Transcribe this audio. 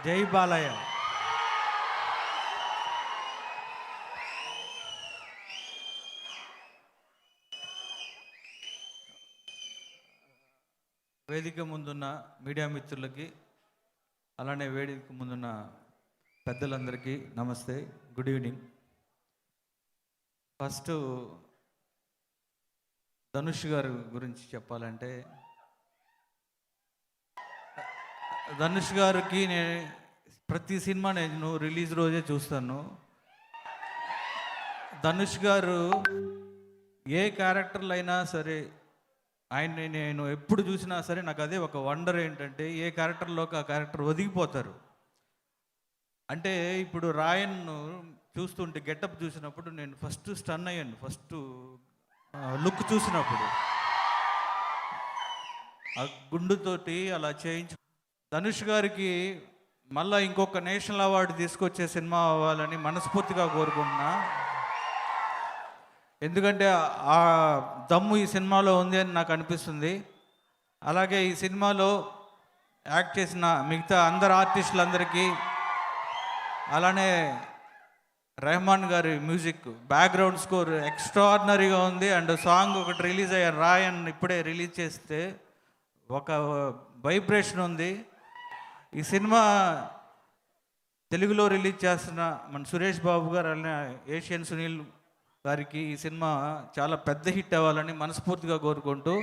జై బాలయ్య. వేదిక ముందున్న మీడియా మిత్రులకి, అలానే వేదిక ముందున్న పెద్దలందరికీ నమస్తే, గుడ్ ఈవినింగ్. ఫస్ట్ ధనుష్ గారి గురించి చెప్పాలంటే, ధనుష్ గారికి నేను ప్రతి సినిమా నేను రిలీజ్ రోజే చూస్తాను. ధనుష్ గారు ఏ క్యారెక్టర్లు అయినా సరే, ఆయన్ని నేను ఎప్పుడు చూసినా సరే నాకు అదే ఒక వండర్ ఏంటంటే, ఏ క్యారెక్టర్లోకి ఆ క్యారెక్టర్ ఒదిగిపోతారు. అంటే ఇప్పుడు రాయన్ను చూస్తుంటే గెటప్ చూసినప్పుడు నేను ఫస్ట్ స్టన్ అయ్యాను. ఫస్ట్ లుక్ చూసినప్పుడు ఆ గుండుతోటి అలా చేయించు. ధనుష్ గారికి మళ్ళీ ఇంకొక నేషనల్ అవార్డు తీసుకొచ్చే సినిమా అవ్వాలని మనస్ఫూర్తిగా కోరుకుంటున్నా. ఎందుకంటే ఆ దమ్ము ఈ సినిమాలో ఉంది అని నాకు అనిపిస్తుంది. అలాగే ఈ సినిమాలో యాక్ట్ చేసిన మిగతా అందరు ఆర్టిస్టులందరికీ, అలానే రెహమాన్ గారి మ్యూజిక్, బ్యాక్గ్రౌండ్ స్కోర్ ఎక్స్ట్రాడినరీగా ఉంది. అండ్ సాంగ్ ఒకటి రిలీజ్ అయ్యారు, రాయన్ ఇప్పుడే రిలీజ్ చేస్తే ఒక వైబ్రేషన్ ఉంది. ఈ సినిమా తెలుగులో రిలీజ్ చేస్తున్న మన సురేష్ బాబు గారు, అలానే ఏషియన్ సునీల్ గారికి ఈ సినిమా చాలా పెద్ద హిట్ అవ్వాలని మనస్ఫూర్తిగా కోరుకుంటూ